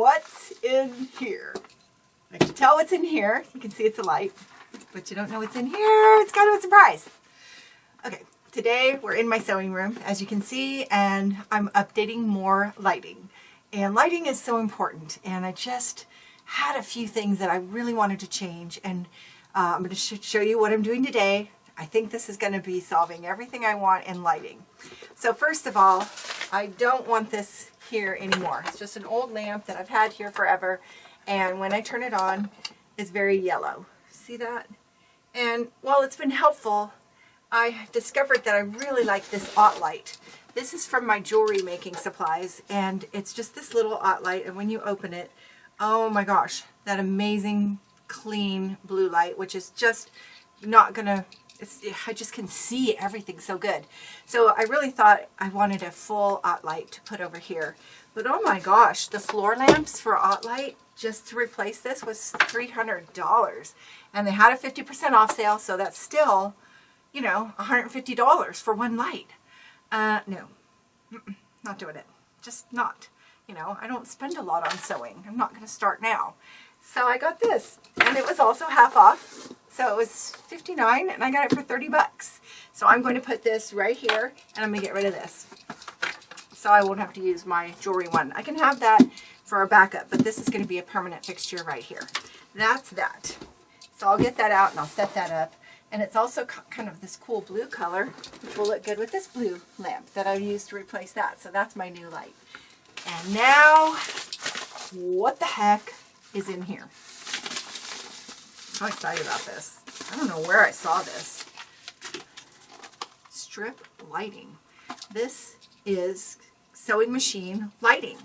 what's in here. I can tell what's in here. You can see it's a light, but you don't know what's in here. It's kind of a surprise. Okay, today we're in my sewing room, as you can see, and I'm updating more lighting. And lighting is so important, and I just had a few things that I really wanted to change, and I'm going to show you what I'm doing today. I think this is going to be solving everything I want in lighting. So first of all, I don't want this here anymore. It's just an old lamp that I've had here forever, and when I turn it on, it's very yellow. See that? And while it's been helpful, I discovered that I really like this aught light. This is from my jewelry making supplies, and it's just this little aught light, and when you open it, oh my gosh, that amazing clean blue light, which is just not gonna, I just can see everything so good. So I really thought I wanted a full aught light to put over here. But oh my gosh, the floor lamps for aught light, just to replace this, was $300. And they had a 50% off sale, so that's still, you know, $150 for one light. No, not doing it. Just not. You know, I don't spend a lot on sewing. I'm not going to start now. So I got this, and it was also half off. So it was $59, and I got it for 30 bucks. So I'm going to put this right here, and I'm going to get rid of this. So I won't have to use my jewelry one. I can have that for a backup, but this is going to be a permanent fixture right here. That's that. So I'll get that out, and I'll set that up. And it's also kind of this cool blue color, which will look good with this blue lamp that I used to replace that. So that's my new light. And now, what the heck is in here? I'm so excited about this. I don't know where I saw this. Strip lighting. This is sewing machine lighting.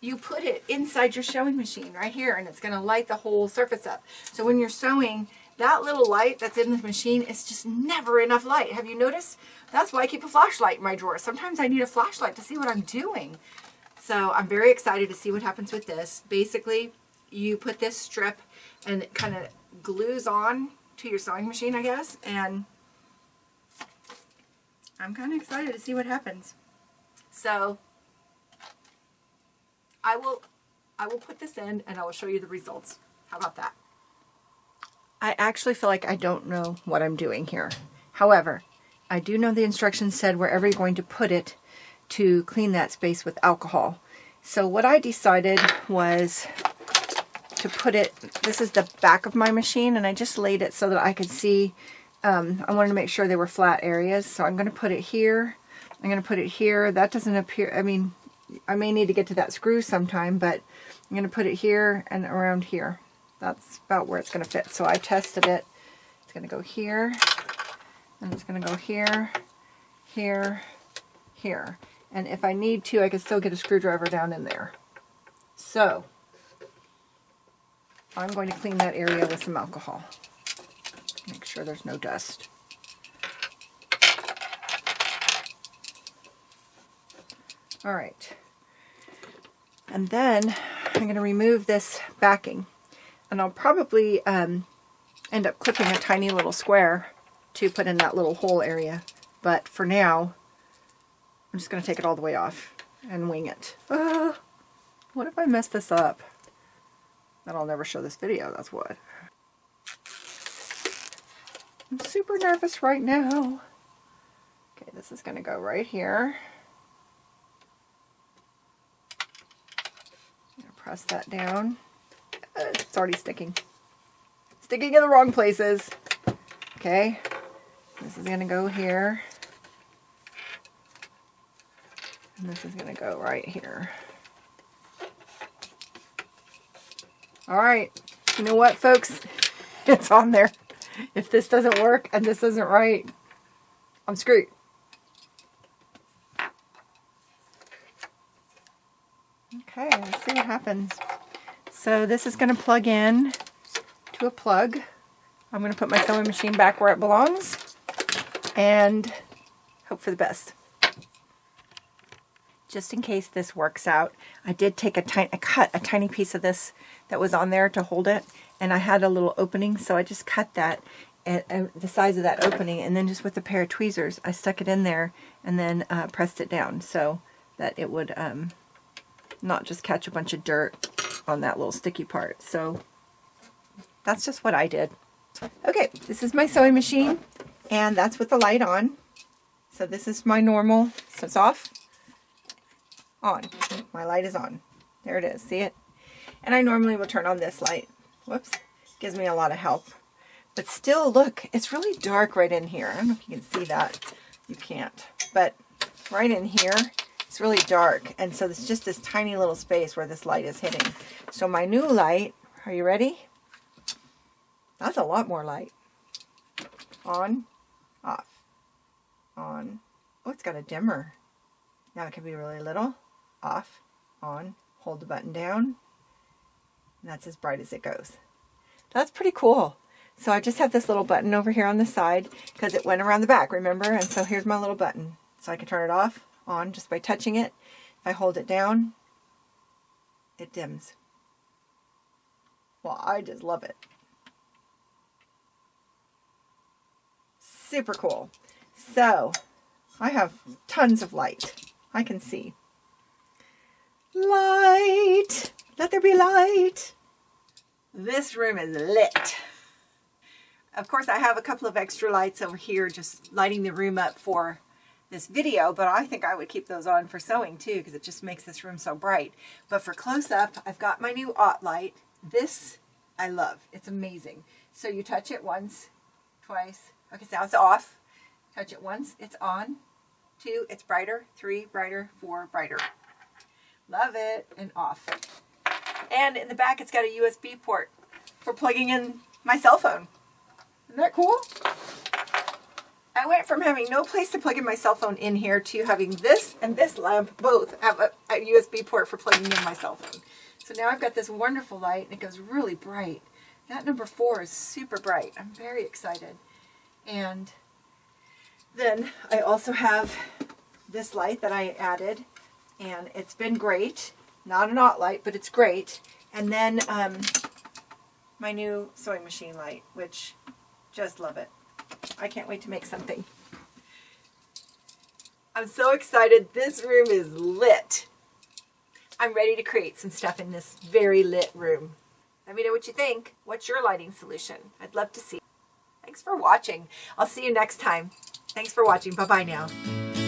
You put it inside your sewing machine right here, and it's going to light the whole surface up. So when you're sewing, that little light that's in the machine is just never enough light. Have you noticed? That's why I keep a flashlight in my drawer. Sometimes I need a flashlight to see what I'm doing. So I'm very excited to see what happens with this. Basically, you put this strip and it kind of glues on to your sewing machine, I guess. And I'm kind of excited to see what happens. So I will put this in and I will show you the results. How about that? I actually feel like I don't know what I'm doing here. However, I do know the instructions said wherever you're going to put it to clean that space with alcohol. So what I decided was to put it, this is the back of my machine, and I just laid it so that I could see, I wanted to make sure they were flat areas. So I'm going to put it here. I'm going to put it here. That doesn't appear, I mean, I may need to get to that screw sometime, but I'm going to put it here and around here. That's about where it's going to fit. So I tested it. It's going to go here, and it's going to go here, here, here. And if I need to, I can still get a screwdriver down in there. So I'm going to clean that area with some alcohol. Make sure there's no dust. All right. And then I'm going to remove this backing. And I'll probably end up clipping a tiny little square to put in that little hole area. But for now, I'm just going to take it all the way off and wing it. What if I mess this up? Then I'll never show this video, that's what. I'm super nervous right now. Okay, this is going to go right here. I'm going to press that down. It's already sticking. Sticking in the wrong places. Okay. This is going to go here. And this is going to go right here. Alright. You know what, folks? It's on there. If this doesn't work and this isn't right, I'm screwed. Okay, let's see what happens. So this is going to plug in to a plug. I'm going to put my sewing machine back where it belongs and hope for the best. Just in case this works out, I did take I cut a tiny piece of this that was on there to hold it, and I had a little opening, so I just cut that at the size of that opening, and then just with a pair of tweezers, I stuck it in there and then pressed it down so that it would not just catch a bunch of dirt on that little sticky part. So that's just what I did. Okay, this is my sewing machine, and that's with the light on. So this is my normal, so it's off, on. My light is on. There it is, see it? And I normally will turn on this light. Whoops, gives me a lot of help. But still, look, it's really dark right in here. I don't know if you can see that. You can't. But right in here, it's really dark. And so it's just this tiny little space where this light is hitting. So my new light, are you ready? That's a lot more light. On, off, on. Oh, it's got a dimmer. Now it can be really little. Off, on, hold the button down. And that's as bright as it goes. That's pretty cool. So I just have this little button over here on the side because it went around the back, remember? And so here's my little button. So I can turn it off, on, just by touching it. If I hold it down, it dims. Well, I just love it. Super cool. So I have tons of light. I can see. Light! Let there be light! This room is lit. Of course, I have a couple of extra lights over here just lighting the room up for this video, but I think I would keep those on for sewing too because it just makes this room so bright. But for close-up, I've got my new Ott light. This I love. It's amazing. So you touch it once, twice. Okay, so now it's off. Touch it once, it's on. 2, it's brighter. 3, brighter. 4, brighter. Love it. And off. And in the back, it's got a USB port for plugging in my cell phone. Isn't that cool? I went from having no place to plug in my cell phone in here to having this and this lamp both have a USB port for plugging in my cell phone. So now I've got this wonderful light and it goes really bright. That number 4 is super bright. I'm very excited. And then I also have this light that I added, and it's been great. Not an Ott light, but it's great. And then my new sewing machine light, which just love it. I can't wait to make something. I'm so excited. This room is lit. I'm ready to create some stuff in this very lit room. Let me know what you think. What's your lighting solution? I'd love to see. Thanks for watching. I'll see you next time. Thanks for watching. Bye-bye now.